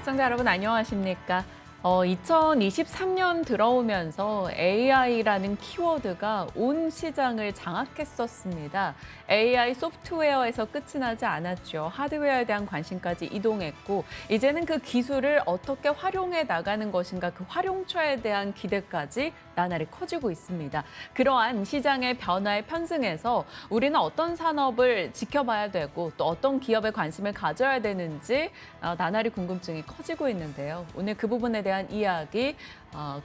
시청자 여러분 안녕하십니까? 2023년 들어오면서 AI라는 키워드가 온 시장을 장악했었습니다. AI 소프트웨어에서 끝이 나지 않았죠. 하드웨어에 대한 관심까지 이동했고 이제는 그 기술을 어떻게 활용해 나가는 것인가 그 활용처에 대한 기대까지 나날이 커지고 있습니다. 그러한 시장의 변화에 편승해서 우리는 어떤 산업을 지켜봐야 되고 또 어떤 기업에 관심을 가져야 되는지 나날이 궁금증이 커지고 있는데요. 오늘 그 부분에 대한 이야기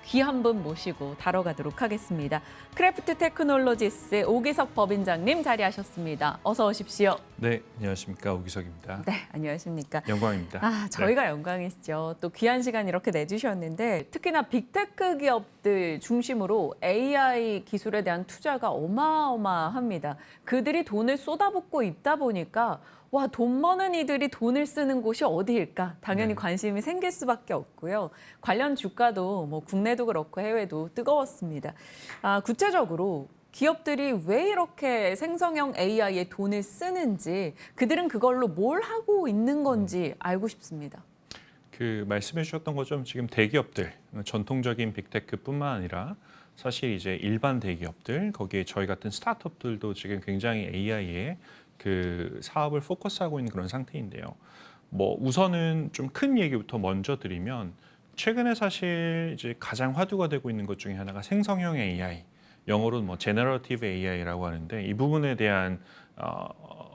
귀한 분 모시고 다뤄가도록 하겠습니다. 크래프트 테크놀로지스 오기석 법인장님 자리하셨습니다. 어서 오십시오. 네, 안녕하십니까. 오기석입니다. 네, 안녕하십니까. 영광입니다. 저희가 영광이시죠. 또 귀한 시간 이렇게 내주셨는데 특히나 빅테크 기업들 중심으로 AI 기술에 대한 투자가 어마어마합니다. 그들이 돈을 쏟아붓고 있다 보니까 와, 돈 많은 이들이 돈을 쓰는 곳이 어디일까? 당연히 관심이 생길 수밖에 없고요. 관련 주가도 뭐 국내도 그렇고 해외도 뜨거웠습니다. 구체적으로 기업들이 왜 이렇게 생성형 AI에 돈을 쓰는지, 그들은 그걸로 뭘 하고 있는 건지 알고 싶습니다. 그 말씀해 주셨던 것처럼 지금 대기업들, 전통적인 빅테크뿐만 아니라 사실 이제 일반 대기업들, 거기에 저희 같은 스타트업들도 지금 굉장히 AI에 그 사업을 포커스하고 있는 그런 상태인데요. 뭐 우선은 좀 큰 얘기부터 먼저 드리면 최근에 사실 이제 가장 화두가 되고 있는 것 중에 하나가 생성형 AI, 영어로는 뭐 제너러티브 AI라고 하는데 이 부분에 대한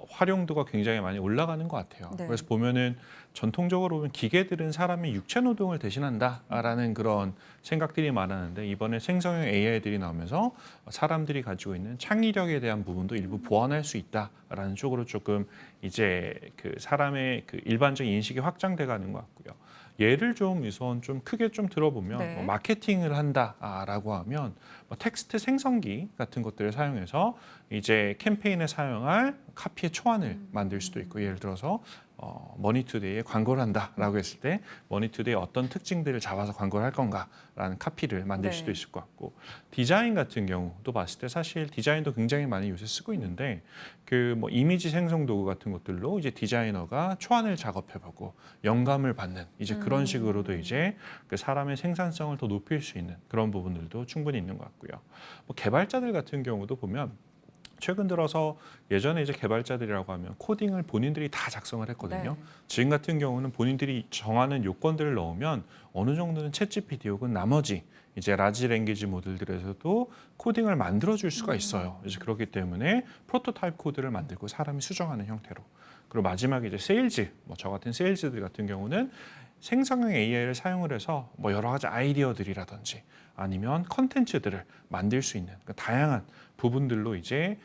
활용도가 굉장히 많이 올라가는 것 같아요. 네. 그래서 보면은 전통적으로 보면 기계들은 사람의 육체 노동을 대신한다라는 그런 생각들이 많았는데 이번에 생성형 AI들이 나오면서 사람들이 가지고 있는 창의력에 대한 부분도 일부 보완할 수 있다라는 쪽으로 조금 이제 그 사람의 그 일반적인 인식이 확장돼 가는 것 같고요. 예를 좀 우선 좀 크게 좀 들어보면 네. 뭐 마케팅을 한다라고 하면 뭐 텍스트 생성기 같은 것들을 사용해서 이제 캠페인에 사용할 카피의 초안을 만들 수도 있고 예를 들어서 머니투데이에 광고를 한다라고 했을 때 머니투데이의 어떤 특징들을 잡아서 광고를 할 건가라는 카피를 만들 수도 있을 것 같고 디자인 같은 경우도 봤을 때 사실 디자인도 굉장히 많이 요새 쓰고 있는데 그 뭐 이미지 생성 도구 같은 것들로 이제 디자이너가 초안을 작업해보고 영감을 받는 이제 그런 식으로도 이제 그 사람의 생산성을 더 높일 수 있는 그런 부분들도 충분히 있는 것 같고요. 뭐 개발자들 같은 경우도 보면 최근 들어서 예전에 이제 개발자들이라고 하면 코딩을 본인들이 다 작성을 했거든요. 네. 지금 같은 경우는 본인들이 정하는 요건들을 넣으면 어느 정도는 챗GPT 혹은 나머지 이제 라지 랭귀지 모델들에서도 코딩을 만들어 줄 수가 있어요. 이제 그렇기 때문에 프로토타입 코드를 만들고 사람이 수정하는 형태로. 그리고 마지막에 이제 세일즈, 뭐 저 같은 세일즈들 같은 경우는 생성형 AI를 사용을 해서 뭐 여러 가지 아이디어들이라든지 아니면 컨텐츠들을 만들 수 있는 그 다양한 부분들로 이제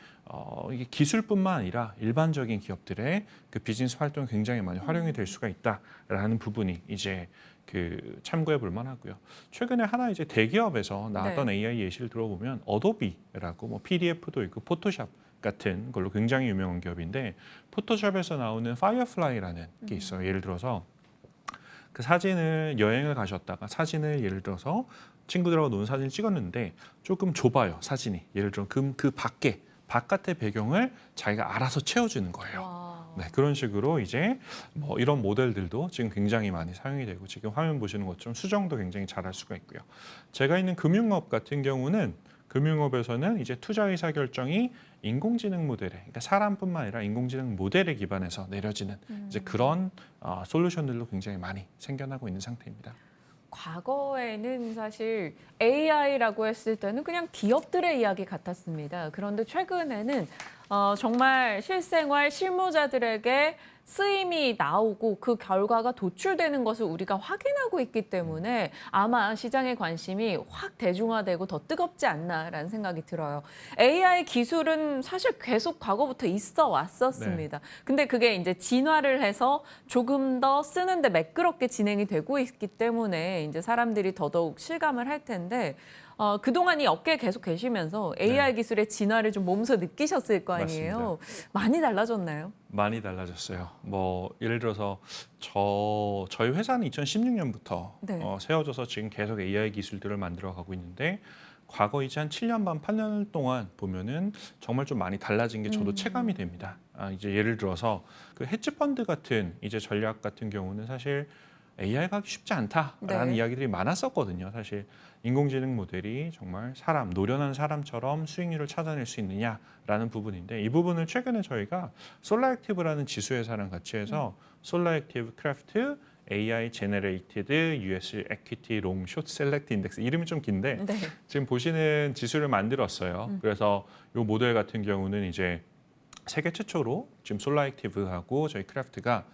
이게 기술뿐만 아니라 일반적인 기업들의 그 비즈니스 활동이 굉장히 많이 활용이 될 수가 있다라는 부분이 이제 그 참고해 볼 만하고요. 최근에 하나 이제 대기업에서 나왔던 AI 예시를 들어보면 어도비라고 뭐 PDF도 있고 포토샵 같은 걸로 굉장히 유명한 기업인데 포토샵에서 나오는 파이어플라이라는 게 있어요. 예를 들어서 그 사진을 여행을 가셨다가 사진을 예를 들어서 친구들하고 노는 사진을 찍었는데 조금 좁아요 사진이 예를 들어 그 밖에 바깥의 배경을 자기가 알아서 채워주는 거예요. 와. 네, 그런 식으로 이제 뭐 이런 모델들도 지금 굉장히 많이 사용이 되고 지금 화면 보시는 것처럼 수정도 굉장히 잘할 수가 있고요. 제가 있는 금융업 같은 경우는 금융업에서는 이제 투자 의사 결정이 인공지능 모델에, 그러니까 사람뿐만 아니라 인공지능 모델에 기반해서 내려지는 이제 그런 솔루션들도 굉장히 많이 생겨나고 있는 상태입니다. 과거에는 사실 AI라고 했을 때는 그냥 기업들의 이야기 같았습니다. 그런데 최근에는 정말 실생활 실무자들에게 쓰임이 나오고 그 결과가 도출되는 것을 우리가 확인하고 있기 때문에 아마 시장의 관심이 확 대중화되고 더 뜨겁지 않나라는 생각이 들어요. AI 기술은 사실 계속 과거부터 있어 왔었습니다. 근데 그게 이제 진화를 해서 조금 더 쓰는데 매끄럽게 진행이 되고 있기 때문에 이제 사람들이 더더욱 실감을 할 텐데 그동안 이 업계에 계속 계시면서 AI 기술의 진화를 좀 몸소 느끼셨을 거 아니에요. 맞습니다. 많이 달라졌나요? 많이 달라졌어요. 뭐 예를 들어서 저희 회사는 2016년부터 세워져서 지금 계속 AI 기술들을 만들어가고 있는데 과거 이제 한 7년 반, 8년 동안 보면은 정말 좀 많이 달라진 게 저도 체감이 됩니다. 이제 예를 들어서 그 헤지펀드 같은 이제 전략 같은 경우는 사실 AI가 하기 쉽지 않다라는 네. 이야기들이 많았었거든요. 사실 인공지능 모델이 정말 사람, 노련한 사람처럼 수익률을 찾아낼 수 있느냐라는 부분인데 이 부분을 최근에 저희가 솔라액티브라는 지수 회사랑 같이 해서 솔라액티브 크래프트 AI Generated US Equity Long Short Select Index 이름이 좀 긴데 네. 지금 보시는 지수를 만들었어요. 그래서 이 모델 같은 경우는 이제 세계 최초로 지금 솔라액티브하고 저희 크래프트가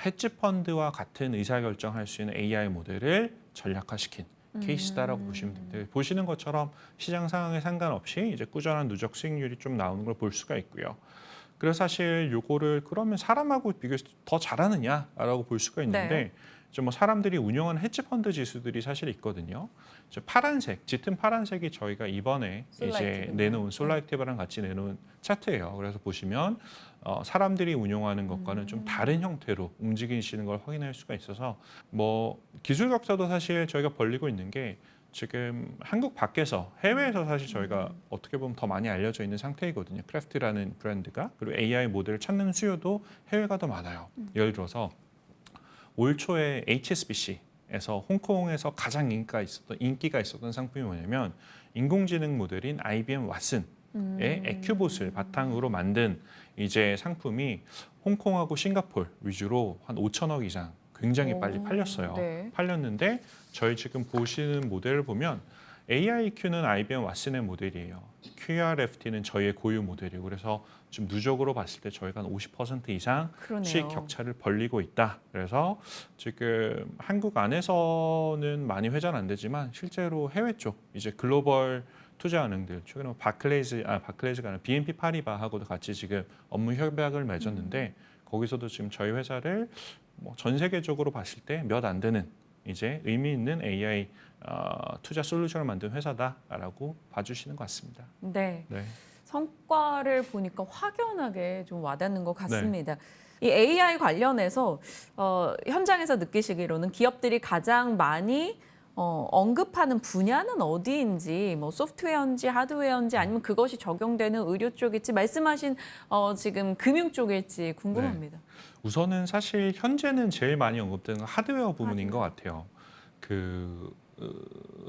헤지 펀드와 같은 의사결정할 수 있는 AI 모델을 전략화시킨 케이스다라고 보시면 됩니다. 보시는 것처럼 시장 상황에 상관없이 이제 꾸준한 누적 수익률이 좀 나오는 걸 볼 수가 있고요. 그래서 사실 요거를 그러면 사람하고 비교해서 더 잘하느냐라고 볼 수가 있는데 네. 이제 뭐 사람들이 운영하는 헤지 펀드 지수들이 사실 있거든요. 이제 파란색, 짙은 파란색이 저희가 이번에 이제 솔라액티브인가요? 내놓은 솔라액티브랑 같이 내놓은 차트예요. 그래서 보시면 사람들이 운용하는 것과는 좀 다른 형태로 움직이시는 걸 확인할 수가 있어서 뭐 기술 격차도 사실 저희가 벌리고 있는 게 지금 한국 밖에서 해외에서 사실 저희가 어떻게 보면 더 많이 알려져 있는 상태이거든요. 크래프트라는 브랜드가 그리고 AI 모델을 찾는 수요도 해외가 더 많아요. 예를 들어서 올 초에 HSBC에서 홍콩에서 가장 인기가 있었던 상품이 뭐냐면 인공지능 모델인 IBM 왓슨의 에큐봇을 바탕으로 만든 이제 상품이 홍콩하고 싱가포르 위주로 한 5천억 이상 굉장히 빨리 팔렸어요. 네. 팔렸는데 저희 지금 보시는 모델을 보면 AIQ는 IBM 왓슨의 모델이에요. QRFT는 저희의 고유 모델이고 그래서 지금 누적으로 봤을 때 저희가 한 50% 이상 그러네요. 수익 격차를 벌리고 있다. 그래서 지금 한국 안에서는 많이 회전 안 되지만 실제로 해외 쪽 이제 글로벌 투자은행들 최근에 바클레이즈가 아니라 BNP 파리바하고도 같이 지금 업무 협약을 맺었는데 거기서도 지금 저희 회사를 뭐 전 세계적으로 봤을 때 몇 안 되는 이제 의미 있는 AI 투자 솔루션을 만든 회사다라고 봐주시는 것 같습니다. 네. 네. 성과를 보니까 확연하게 좀 와닿는 것 네. 같습니다. 이 AI 관련해서 현장에서 느끼시기로는 기업들이 가장 많이 언급하는 분야는 어디인지, 뭐 소프트웨어인지 하드웨어인지 아니면 그것이 적용되는 의료 쪽일지 말씀하신 지금 금융 쪽일지 궁금합니다. 우선은 사실 현재는 제일 많이 언급되는 건 하드웨어 부분인 것 같아요.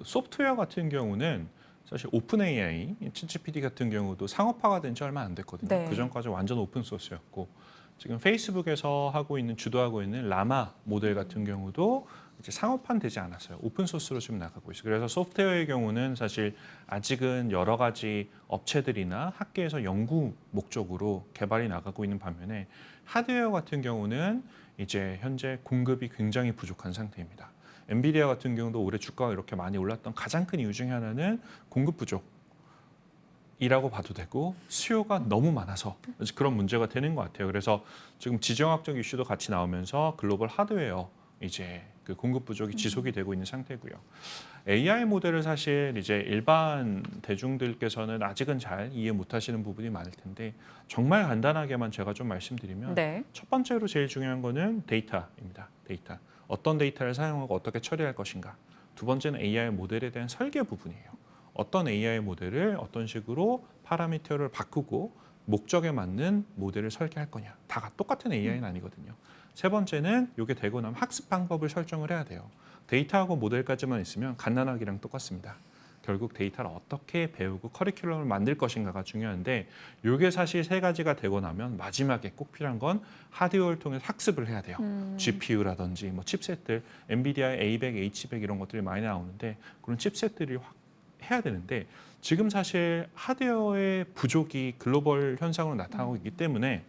소프트웨어 같은 경우는 사실 오픈 AI, 챗GPT 같은 경우도 상업화가 된 지 얼마 안 됐거든요. 네. 그 전까지 완전 오픈 소스였고 지금 페이스북에서 주도하고 있는 라마 모델 같은 경우도 이제 상업화는 되지 않았어요. 오픈 소스로 지금 나가고 있어요. 그래서 소프트웨어의 경우는 사실 아직은 여러 가지 업체들이나 학계에서 연구 목적으로 개발이 나가고 있는 반면에 하드웨어 같은 경우는 이제 현재 공급이 굉장히 부족한 상태입니다. 엔비디아 같은 경우도 올해 주가가 이렇게 많이 올랐던 가장 큰 이유 중에 하나는 공급 부족이라고 봐도 되고 수요가 너무 많아서 그런 문제가 되는 것 같아요. 그래서 지금 지정학적 이슈도 같이 나오면서 글로벌 하드웨어 이제 그 공급 부족이 지속이 되고 있는 상태고요. AI 모델을 사실 이제 일반 대중들께서는 아직은 잘 이해 못하시는 부분이 많을 텐데 정말 간단하게만 제가 좀 말씀드리면 네. 첫 번째로 제일 중요한 거는 데이터입니다. 데이터. 어떤 데이터를 사용하고 어떻게 처리할 것인가. 두 번째는 AI 모델에 대한 설계 부분이에요. 어떤 AI 모델을 어떤 식으로 파라미터를 바꾸고 목적에 맞는 모델을 설계할 거냐. 다 똑같은 AI는 아니거든요. 세 번째는 이게 되고 나면 학습 방법을 설정을 해야 돼요. 데이터하고 모델까지만 있으면 갓난아기랑 똑같습니다. 결국 데이터를 어떻게 배우고 커리큘럼을 만들 것인가가 중요한데 이게 사실 세 가지가 되고 나면 마지막에 꼭 필요한 건 하드웨어를 통해서 학습을 해야 돼요. GPU라든지 뭐 칩셋들, 엔비디아의 A100, H100 이런 것들이 많이 나오는데 그런 칩셋들이 해야 되는데 지금 사실 하드웨어의 부족이 글로벌 현상으로 나타나고 있기 때문에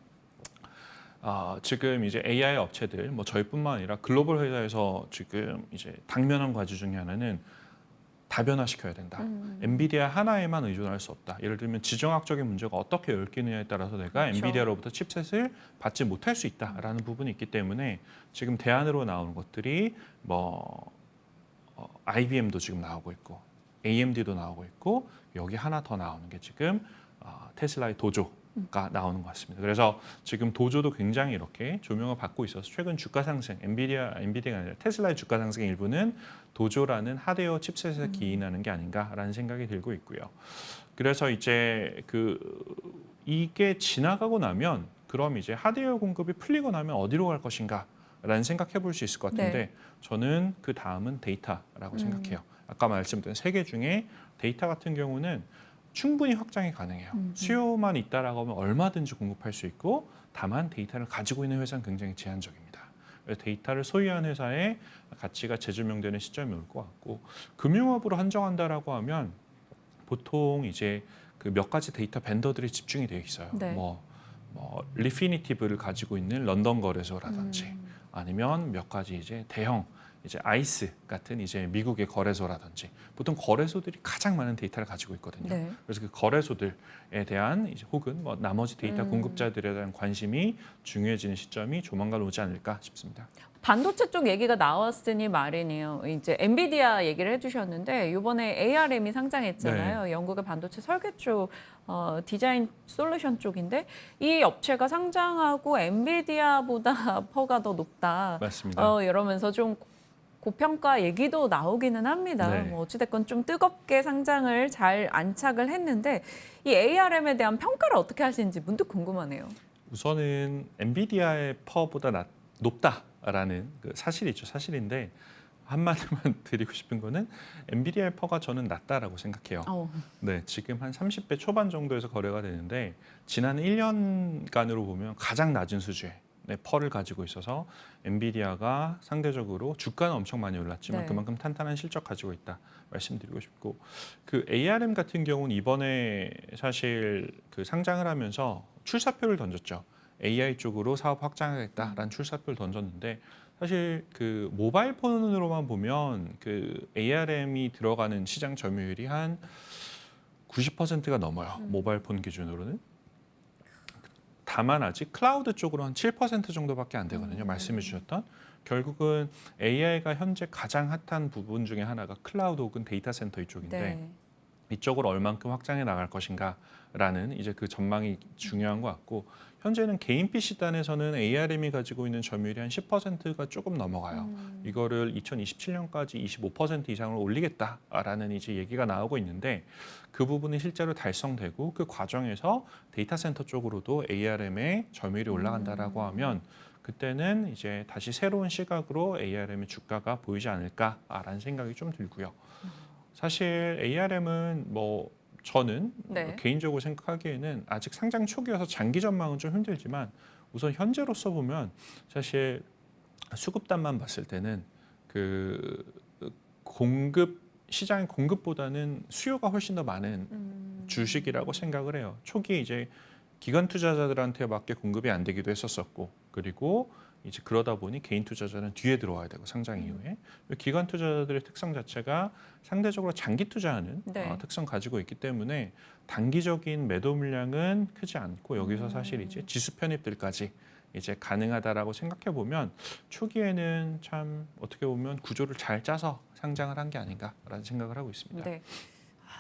지금 이제 AI 업체들, 뭐 저희뿐만 아니라 글로벌 회사에서 지금 이제 당면한 과제 중에 하나는 다변화시켜야 된다. 엔비디아 하나에만 의존할 수 없다. 예를 들면 지정학적인 문제가 어떻게 얽히느냐에 따라서 내가 그렇죠. 엔비디아로부터 칩셋을 받지 못할 수 있다라는 부분이 있기 때문에 지금 대안으로 나오는 것들이 뭐 IBM도 지금 나오고 있고 AMD도 나오고 있고 여기 하나 더 나오는 게 지금 테슬라의 도조가 나오는 것 같습니다. 그래서 지금 도조도 굉장히 이렇게 조명을 받고 있어서 최근 주가 상승, 엔비디아가 아니라 테슬라의 주가 상승의 일부는 도조라는 하드웨어 칩셋에 기인하는 게 아닌가라는 생각이 들고 있고요. 그래서 이제 이게 지나가고 나면 그럼 이제 하드웨어 공급이 풀리고 나면 어디로 갈 것인가? 라는 생각해 볼 수 있을 것 같은데 저는 그 다음은 데이터라고 생각해요. 아까 말씀드린 세 개 중에 데이터 같은 경우는 충분히 확장이 가능해요. 수요만 있다라고 하면 얼마든지 공급할 수 있고 다만 데이터를 가지고 있는 회사는 굉장히 제한적입니다. 그래서 데이터를 소유한 회사의 가치가 재조명되는 시점이 올 것 같고 금융업으로 한정한다라고 하면 보통 이제 그 몇 가지 데이터 벤더들이 집중이 되어 있어요. 네. 뭐 리피니티브를 가지고 있는 런던 거래소라든지 아니면 몇 가지 이제 대형 이제 아이스 같은 이제 미국의 거래소라든지 보통 거래소들이 가장 많은 데이터를 가지고 있거든요. 네. 그래서 그 거래소들에 대한 이제 혹은 뭐 나머지 데이터 공급자들에 대한 관심이 중요해지는 시점이 조만간 오지 않을까 싶습니다. 반도체 쪽 얘기가 나왔으니 말이네요. 이제 엔비디아 얘기를 해주셨는데 이번에 ARM이 상장했잖아요. 영국의 반도체 설계 쪽 디자인 솔루션 쪽인데 이 업체가 상장하고 엔비디아보다 퍼가 더 높다. 맞습니다. 이러면서 좀 고평가 얘기도 나오기는 합니다. 네. 뭐 어찌됐건 좀 뜨겁게 상장을 잘 안착을 했는데 이 ARM에 대한 평가를 어떻게 하시는지 문득 궁금하네요. 우선은 엔비디아의 퍼보다 높다라는 그 사실이죠. 사실인데 한마디만 드리고 싶은 거는 엔비디아의 퍼가 저는 낮다라고 생각해요. 네, 지금 한 30배 초반 정도에서 거래가 되는데 지난 1년간으로 보면 가장 낮은 수준의 퍼를 가지고 있어서 엔비디아가 상대적으로 주가는 엄청 많이 올랐지만 네. 그만큼 탄탄한 실적 가지고 있다 말씀드리고 싶고 그 ARM 같은 경우는 이번에 사실 그 상장을 하면서 출사표를 던졌죠. AI 쪽으로 사업 확장하겠다라는 출사표를 던졌는데 사실 그 모바일 폰으로만 보면 그 ARM이 들어가는 시장 점유율이 한 90%가 넘어요. 모바일 폰 기준으로는. 다만 아직 클라우드 쪽으로 한 7% 정도밖에 안 되거든요. 말씀해 주셨던 결국은 AI가 현재 가장 핫한 부분 중에 하나가 클라우드 혹은 데이터 센터 이쪽인데 네. 이쪽으로 얼만큼 확장해 나갈 것인가라는 이제 그 전망이 중요한 것 같고 현재는 개인 PC 단에서는 ARM이 가지고 있는 점유율이 한 10%가 조금 넘어가요. 이거를 2027년까지 25% 이상으로 올리겠다라는 이제 얘기가 나오고 있는데 그 부분이 실제로 달성되고 그 과정에서 데이터 센터 쪽으로도 ARM의 점유율이 올라간다라고 하면 그때는 이제 다시 새로운 시각으로 ARM의 주가가 보이지 않을까라는 생각이 좀 들고요. 사실 ARM은 뭐 저는 네. 개인적으로 생각하기에는 아직 상장 초기여서 장기 전망은 좀 힘들지만 우선 현재로서 보면 사실 수급단만 봤을 때는 그 공급 시장의 공급보다는 수요가 훨씬 더 많은 주식이라고 생각을 해요. 초기에 이제 기관 투자자들한테밖에 공급이 안 되기도 했었었고 그리고 이제 그러다 보니 개인 투자자는 뒤에 들어와야 되고 상장 이후에 기관 투자자들의 특성 자체가 상대적으로 장기 투자하는 네. 특성 가지고 있기 때문에 단기적인 매도 물량은 크지 않고 여기서 사실 이제 지수 편입들까지 이제 가능하다라고 생각해 보면 초기에는 참 어떻게 보면 구조를 잘 짜서 상장을 한 게 아닌가라는 생각을 하고 있습니다. 네.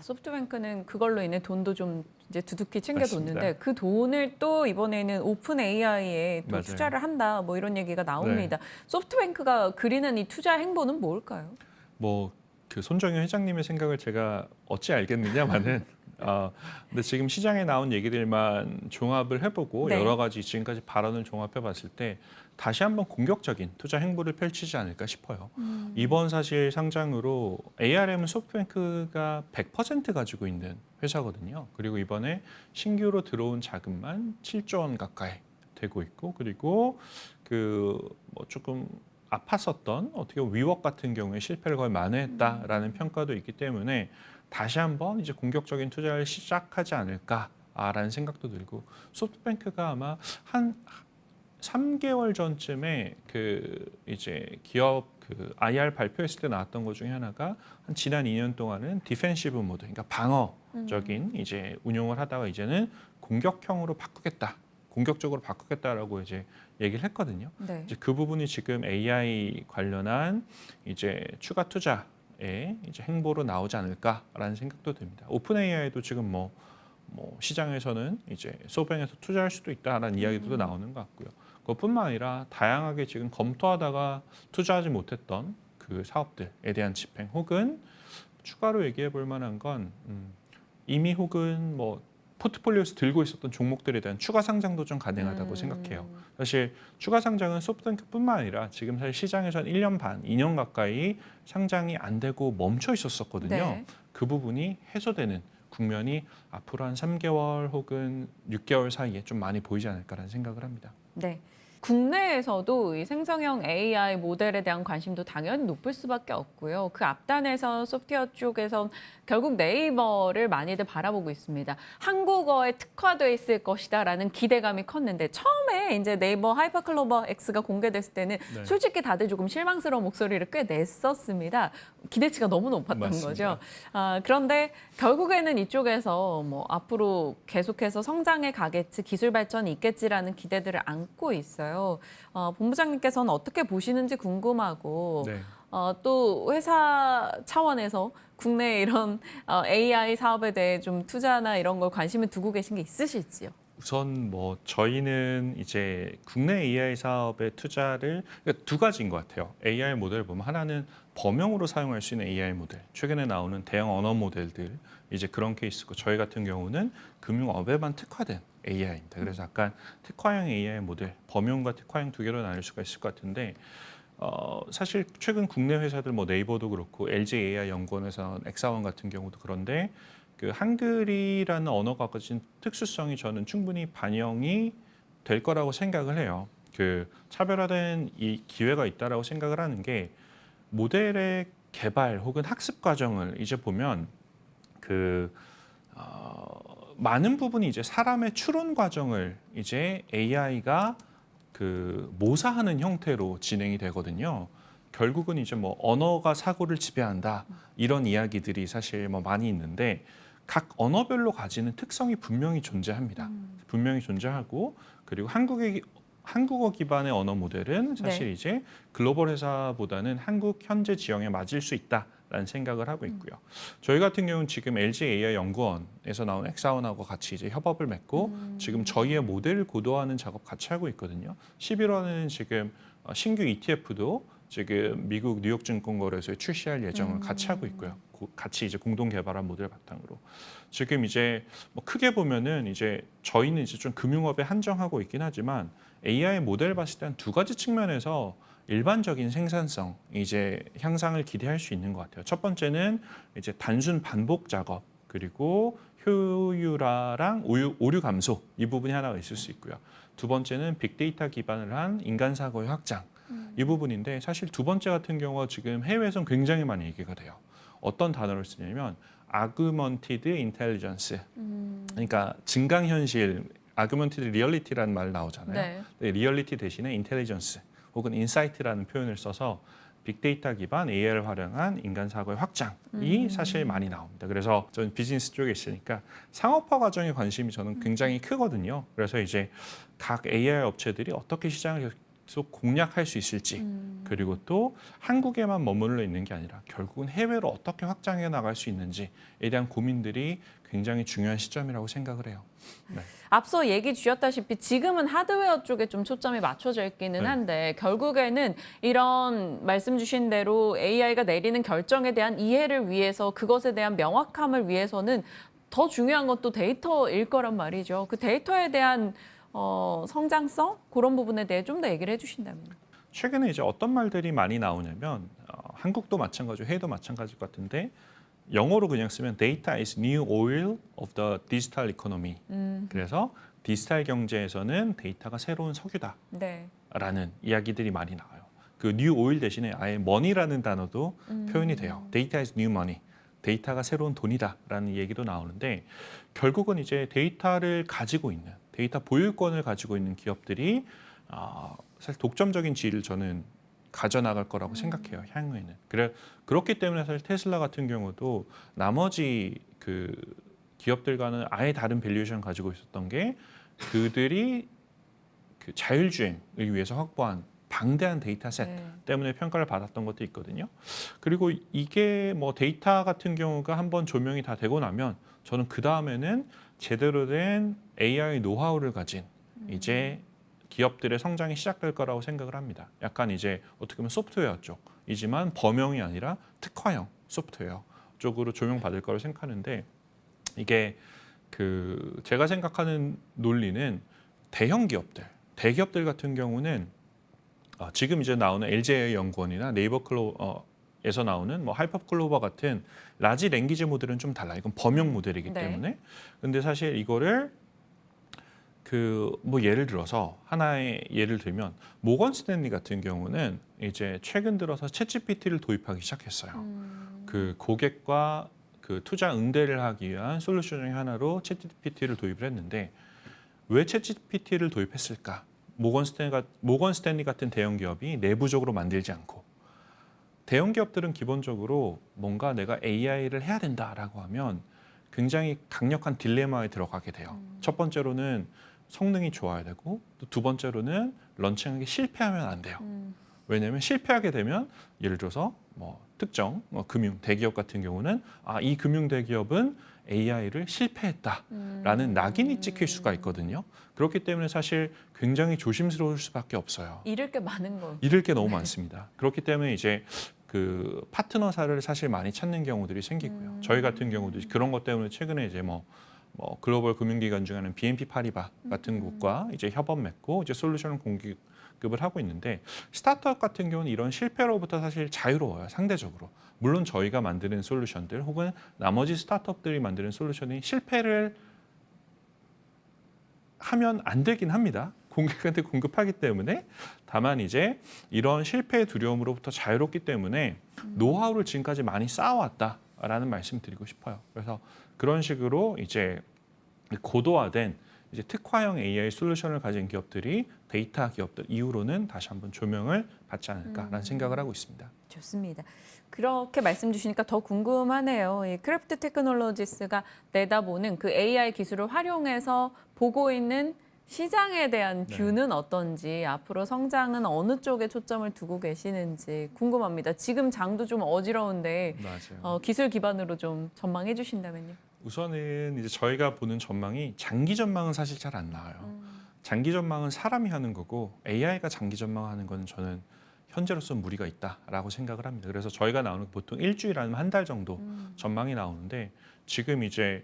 소프트뱅크는 그걸로 인해 돈도 좀 이제 두둑히 챙겨뒀는데 맞습니다. 그 돈을 또 이번에는 오픈 AI에 또 맞아요. 투자를 한다 뭐 이런 얘기가 나옵니다. 소프트뱅크가 그리는 이 투자 행보는 뭘까요? 뭐 그 손정희 회장님의 생각을 제가 어찌 알겠느냐마는 근데 지금 시장에 나온 얘기들만 종합을 해보고 네. 여러 가지 지금까지 발언을 종합해봤을 때 다시 한번 공격적인 투자 행보를 펼치지 않을까 싶어요. 이번 사실 상장으로 ARM은 소프트뱅크가 100% 가지고 있는 회사거든요. 그리고 이번에 신규로 들어온 자금만 7조 원 가까이 되고 있고 그리고 그 뭐 조금 아팠었던 어떻게 보면 위워크 같은 경우에 실패를 거의 만회했다라는 평가도 있기 때문에 다시 한번 이제 공격적인 투자를 시작하지 않을까라는 생각도 들고 소프트뱅크가 아마 한 3개월 전쯤에 그 이제 기업 그 IR 발표했을 때 나왔던 것 중에 하나가 한 지난 2년 동안은 디펜시브 모드, 그러니까 방어적인 이제 운용을 하다가 이제는 공격형으로 바꾸겠다. 공격적으로 바꾸겠다라고 이제 얘기를 했거든요. 네. 이제 그 부분이 지금 AI 관련한 이제 추가 투자의 이제 행보로 나오지 않을까라는 생각도 듭니다. 오픈 AI도 지금 뭐 시장에서는 이제 소뱅에서 투자할 수도 있다라는 이야기도 나오는 것 같고요. 그것뿐만 아니라 다양하게 지금 검토하다가 투자하지 못했던 그 사업들에 대한 집행 혹은 추가로 얘기해 볼 만한 건 이미 혹은 뭐 포트폴리오에서 들고 있었던 종목들에 대한 추가 상장도 좀 가능하다고 생각해요. 사실 추가 상장은 소프트뱅크뿐만 아니라 지금 사실 시장에서 한 1년 반, 2년 가까이 상장이 안 되고 멈춰 있었거든요. 네. 그 부분이 해소되는 국면이 앞으로 한 3개월 혹은 6개월 사이에 좀 많이 보이지 않을까라는 생각을 합니다. 네. 국내에서도 이 생성형 AI 모델에 대한 관심도 당연히 높을 수밖에 없고요. 그 앞단에서 소프트웨어 쪽에선 결국 네이버를 많이들 바라보고 있습니다. 한국어에 특화돼 있을 것이다라는 기대감이 컸는데 처음에 이제 네이버 하이퍼클로버 X가 공개됐을 때는 네. 솔직히 다들 조금 실망스러운 목소리를 꽤 냈었습니다. 기대치가 너무 높았던 맞습니다. 거죠. 그런데 결국에는 이쪽에서 뭐 앞으로 계속해서 성장해 가겠지, 기술 발전이 있겠지라는 기대들을 안고 있어요. 본부장님께서는 어떻게 보시는지 궁금하고 네. 또 회사 차원에서 국내 이런 AI 사업에 대해 좀 투자나 이런 걸 관심을 두고 계신 게 있으실지요? 우선 뭐 저희는 이제 국내 AI 사업의 투자를 그러니까 두 가지인 것 같아요. AI 모델 보면 하나는 범용으로 사용할 수 있는 AI 모델. 최근에 나오는 대형 언어 모델들 이제 그런 케이스고 저희 같은 경우는 금융업에만 특화된 AI입니다. 그래서 약간 특화형 AI 모델, 범용과 특화형 두 개로 나눌 수가 있을 것 같은데 사실 최근 국내 회사들 뭐 네이버도 그렇고 LG AI 연구원에서 엑사원 같은 경우도 그런데 그 한글이라는 언어가 가진 특수성이 저는 충분히 반영이 될 거라고 생각을 해요. 그 차별화된 이 기회가 있다라고 생각을 하는 게 모델의 개발 혹은 학습 과정을 이제 보면 그 많은 부분이 이제 사람의 추론 과정을 이제 AI가 그 모사하는 형태로 진행이 되거든요. 결국은 이제 뭐 언어가 사고를 지배한다 이런 이야기들이 사실 뭐 많이 있는데 각 언어별로 가지는 특성이 분명히 존재합니다. 분명히 존재하고 그리고 한국어 기반의 언어 모델은 사실 네. 이제 글로벌 회사보다는 한국 현재 지형에 맞을 수 있다라는 생각을 하고 있고요. 저희 같은 경우는 지금 LG AI 연구원에서 나온 엑사원하고 같이 이제 협업을 맺고 지금 저희의 모델을 고도화하는 작업 같이 하고 있거든요. 11월에는 지금 신규 ETF도 지금 미국 뉴욕 증권거래소에 출시할 예정을 같이 하고 있고요. 같이 이제 공동 개발한 모델 바탕으로 지금 이제 뭐 크게 보면은 이제 저희는 이제 좀 금융업에 한정하고 있긴 하지만 AI 모델 봤을 때 한 두 가지 측면에서 일반적인 생산성 이제 향상을 기대할 수 있는 것 같아요. 첫 번째는 이제 단순 반복 작업 그리고 효율화랑 오류 감소 이 부분이 하나가 있을 수 있고요. 두 번째는 빅데이터 기반을 한 인간 사고의 확장 이 부분인데 사실 두 번째 같은 경우가 지금 해외에선 굉장히 많이 얘기가 돼요. 어떤 단어를 쓰냐면 augmented intelligence 그러니까 증강현실 augmented reality라는 말 나오잖아요. 네. 네, 리얼리티 대신에 인텔리전스 혹은 인사이트라는 표현을 써서 빅데이터 기반 AI를 활용한 인간 사고의 확장이 사실 많이 나옵니다. 그래서 저는 비즈니스 쪽에 있으니까 상업화 과정에 관심이 저는 굉장히 크거든요. 그래서 이제 각 AI 업체들이 어떻게 시장을 계속 공략할 수 있을지 그리고 또 한국에만 머물러 있는 게 아니라 결국은 해외로 어떻게 확장해 나갈 수 있는지에 대한 고민들이 굉장히 중요한 시점이라고 생각을 해요. 네. 앞서 얘기 주셨다시피 지금은 하드웨어 쪽에 좀 초점이 맞춰져 있기는 네. 한데 결국에는 이런 말씀 주신 대로 AI가 내리는 결정에 대한 이해를 위해서 그것에 대한 명확함을 위해서는 더 중요한 건 또 데이터일 거란 말이죠. 그 데이터에 대한 성장성 그런 부분에 대해 좀 더 얘기를 해주신다면. 최근에 이제 어떤 말들이 많이 나오냐면 한국도 마찬가지고 해외도 마찬가지일 것 같은데 영어로 그냥 쓰면 data is new oil of the digital economy. 그래서 디지털 경제에서는 데이터가 새로운 석유다라는 네. 이야기들이 많이 나와요. 그 new oil 대신에 아예 money라는 단어도 표현이 돼요. data is new money. 데이터가 새로운 돈이다라는 얘기도 나오는데 결국은 이제 데이터를 가지고 있는 데이터 보유권을 가지고 있는 기업들이 사실 독점적인 지위를 저는 가져나갈 거라고 생각해요. 향후에는. 그렇기 때문에 사실 테슬라 같은 경우도 나머지 그 기업들과는 아예 다른 밸류에이션 가지고 있었던 게 그들이 그 자율주행을 위해서 확보한 방대한 데이터셋 네. 때문에 평가를 받았던 것도 있거든요. 그리고 이게 뭐 데이터 같은 경우가 한번 조명이 다 되고 나면 저는 그 다음에는 제대로 된 AI 노하우를 가진 이제 기업들의 성장이 시작될 거라고 생각을 합니다. 약간 이제 어떻게 보면 소프트웨어 쪽이지만 범용이 아니라 특화형 소프트웨어 쪽으로 조명받을 거라고 생각하는데 이게 제가 생각하는 논리는 대형 기업들, 대기업들 같은 경우는 지금 이제 나오는 LGA 연구원이나 네이버 클로에서 나오는 뭐 하이퍼클로버 같은 라지 랭귀지 모델은 좀 달라요. 이건 범용 모델이기 네. 때문에. 근데 사실 이거를 뭐 예를 들어서 하나의 예를 들면 모건 스탠리 같은 경우는 이제 최근 들어서 챗GPT를 도입하기 시작했어요. 그 고객과 그 투자 응대를 하기 위한 솔루션 중에 하나로 챗GPT를 도입을 했는데 왜 챗GPT를 도입했을까? 모건 스탠리 같은 대형 기업이 내부적으로 만들지 않고 대형 기업들은 기본적으로 뭔가 내가 AI를 해야 된다라고 하면 굉장히 강력한 딜레마에 들어가게 돼요. 첫 번째로는 성능이 좋아야 되고 또 두 번째로는 런칭하기 실패하면 안 돼요. 왜냐하면 실패하게 되면 예를 들어서 뭐 특정 금융 대기업 같은 경우는 이 금융 대기업은 AI를 실패했다라는 낙인이 찍힐 수가 있거든요. 그렇기 때문에 사실 굉장히 조심스러울 수밖에 없어요. 잃을 게 많은 거. 잃을 게 너무 많습니다. 그렇기 때문에 이제 그 파트너사를 사실 많이 찾는 경우들이 생기고요. 저희 같은 경우도 그런 것 때문에 최근에 이제 뭐 글로벌 금융기관 중에 하나는 BNP 파리바 같은 곳과 이제 협업 맺고 이제 솔루션을 공급을 하고 있는데 스타트업 같은 경우는 이런 실패로부터 사실 자유로워요. 상대적으로. 물론 저희가 만드는 솔루션들 혹은 나머지 스타트업들이 만드는 솔루션이 실패를 하면 안 되긴 합니다. 고객한테 공급하기 때문에. 다만 이제 이런 실패의 두려움으로부터 자유롭기 때문에 노하우를 지금까지 많이 쌓아왔다라는 말씀 드리고 싶어요. 그래서 그런 식으로 이제 고도화된 이제 특화형 AI 솔루션을 가진 기업들이 데이터 기업들 이후로는 다시 한번 조명을 받지 않을까라는 생각을 하고 있습니다. 좋습니다. 그렇게 말씀 주시니까 더 궁금하네요. 이 크래프트 테크놀로지스가 내다보는 그 AI 기술을 활용해서 보고 있는 시장에 대한 뷰는 어떤지, 앞으로 성장은 어느 쪽에 초점을 두고 계시는지 궁금합니다. 지금 장도 좀 어지러운데 맞아요. 기술 기반으로 좀 전망해 주신다면요. 우선은 이제 저희가 보는 전망이 장기 전망은 사실 잘 안 나와요. 장기 전망은 사람이 하는 거고 AI가 장기 전망하는 건 저는 현재로서 무리가 있다라고 생각을 합니다. 그래서 저희가 나오는 보통 일주일 아니면 한 달 정도 전망이 나오는데 지금 이제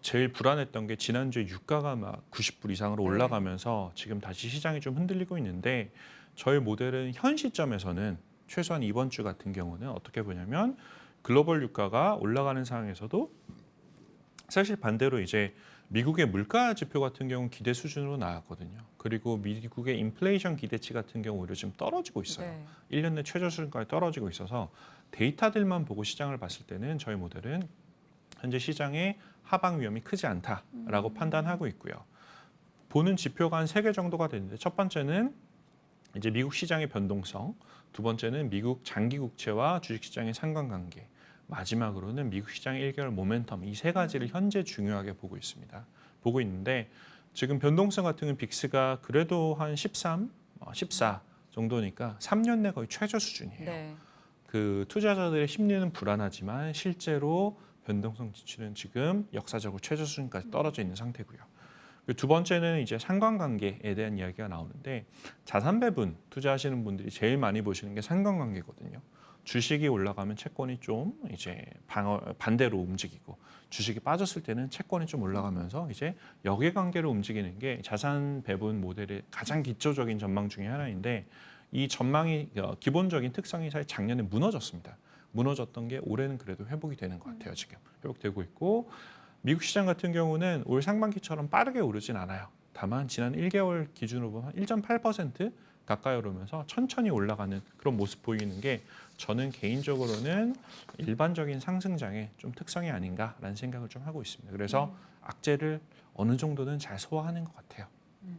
제일 불안했던 게 지난주에 유가가 막 90불 이상으로 올라가면서 지금 다시 시장이 좀 흔들리고 있는데 저희 모델은 현 시점에서는 최소한 이번 주 같은 경우는 어떻게 보냐면 글로벌 유가가 올라가는 상황에서도 사실 반대로 이제 미국의 물가 지표 같은 경우는 기대 수준으로 나왔거든요. 그리고 미국의 인플레이션 기대치 같은 경우 오히려 지금 떨어지고 있어요. 네. 1년 내 최저 수준까지 떨어지고 있어서 데이터들만 보고 시장을 봤을 때는 저희 모델은 현재 시장의 하방 위험이 크지 않다라고 판단하고 있고요. 보는 지표가 한 3개 정도가 되는데 첫 번째는 이제 미국 시장의 변동성, 두 번째는 미국 장기 국채와 주식 시장의 상관관계, 마지막으로는 미국 시장의 1개월 모멘텀 이 세 가지를 현재 중요하게 보고 있는데 지금 변동성 같은 경우는 빅스가 그래도 한 13, 14 정도니까 3년 내 거의 최저 수준이에요. 네. 그 투자자들의 심리는 불안하지만 실제로 변동성 지출은 지금 역사적으로 최저 수준까지 떨어져 있는 상태고요. 두 번째는 이제 상관관계에 대한 이야기가 나오는데 자산 배분 투자하시는 분들이 제일 많이 보시는 게 상관관계거든요. 주식이 올라가면 채권이 좀 이제 반대로 움직이고 주식이 빠졌을 때는 채권이 좀 올라가면서 이제 역외관계로 움직이는 게 자산 배분 모델의 가장 기초적인 전망 중에 하나인데 이 전망이 기본적인 특성이 사실 작년에 무너졌습니다. 무너졌던 게 올해는 그래도 회복이 되는 것 같아요. 지금 회복되고 있고 미국 시장 같은 경우는 올 상반기처럼 빠르게 오르진 않아요. 다만 지난 1개월 기준으로 보면 1.8% 가까이 오르면서 천천히 올라가는 그런 모습 보이는 게 저는 개인적으로는 일반적인 상승장의 좀 특성이 아닌가라는 생각을 좀 하고 있습니다. 그래서 악재를 어느 정도는 잘 소화하는 것 같아요.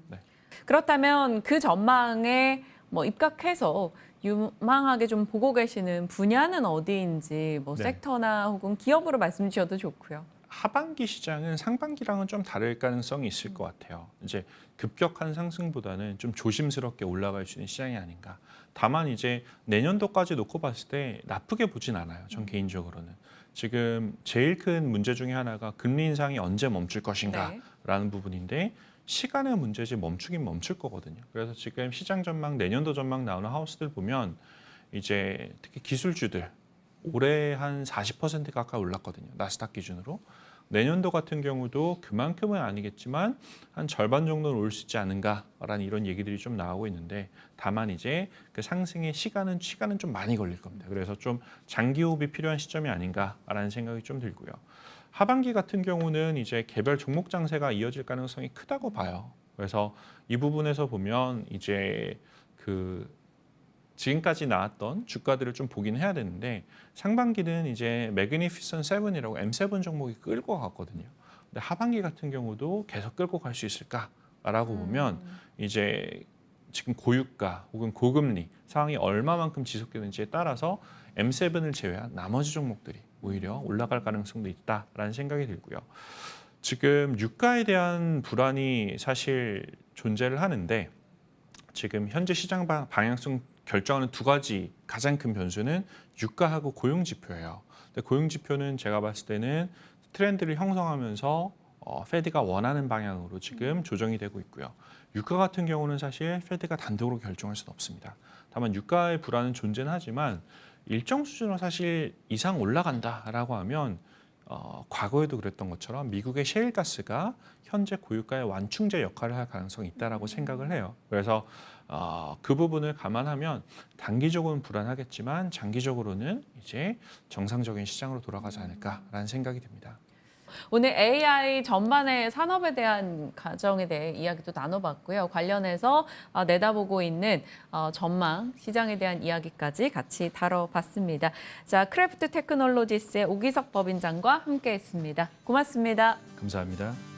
네. 그렇다면 그 전망에 입각해서 유망하게 좀 보고 계시는 분야는 어디인지 네. 섹터나 혹은 기업으로 말씀 주셔도 좋고요. 하반기 시장은 상반기랑은 좀 다를 가능성이 있을 것 같아요. 이제 급격한 상승보다는 좀 조심스럽게 올라갈 수 있는 시장이 아닌가. 다만 이제 내년도까지 놓고 봤을 때 나쁘게 보진 않아요. 전 개인적으로는. 지금 제일 큰 문제 중에 하나가 금리 인상이 언제 멈출 것인가라는 부분인데 시간의 문제지 멈추긴 멈출 거거든요. 그래서 지금 시장 전망, 내년도 전망 나오는 하우스들 보면 이제 특히 기술주들 올해 한 40% 가까이 올랐거든요. 나스닥 기준으로. 내년도 같은 경우도 그만큼은 아니겠지만 한 절반 정도는 올 수 있지 않은가라는 이런 얘기들이 좀 나오고 있는데 다만 이제 그 상승의 시간은 좀 많이 걸릴 겁니다. 그래서 좀 장기 호흡이 필요한 시점이 아닌가라는 생각이 좀 들고요. 하반기 같은 경우는 이제 개별 종목 장세가 이어질 가능성이 크다고 봐요. 그래서 이 부분에서 보면 이제 그 지금까지 나왔던 주가들을 좀 보긴 해야 되는데 상반기는 이제 매그니피선 7이라고 M7 종목이 끌 것 같거든요. 근데 하반기 같은 경우도 계속 끌고 갈 수 있을까라고 보면 이제 지금 고유가 혹은 고금리 상황이 얼마만큼 지속되는지에 따라서 M7을 제외한 나머지 종목들이 오히려 올라갈 가능성도 있다라는 생각이 들고요. 지금 유가에 대한 불안이 사실 존재를 하는데 지금 현재 시장 방향성 결정하는 두 가지 가장 큰 변수는 유가하고 고용 지표예요. 근데 고용 지표는 제가 봤을 때는 트렌드를 형성하면서 페드가 원하는 방향으로 지금 조정이 되고 있고요. 유가 같은 경우는 사실 페드가 단독으로 결정할 수는 없습니다. 다만 유가의 불안은 존재는 하지만 일정 수준으로 사실 이상 올라간다라고 하면 과거에도 그랬던 것처럼 미국의 셰일가스가 현재 고유가의 완충제 역할을 할 가능성이 있다라고 생각을 해요. 그래서 그 부분을 감안하면 단기적으로는 불안하겠지만 장기적으로는 이제 정상적인 시장으로 돌아가지 않을까라는 생각이 듭니다. 오늘 AI 전반의 산업에 대한 가정에 대해 이야기도 나눠봤고요. 관련해서 내다보고 있는 전망, 시장에 대한 이야기까지 같이 다뤄봤습니다. 자, 크래프트 테크놀로지스의 오기석 법인장과 함께했습니다. 고맙습니다. 감사합니다.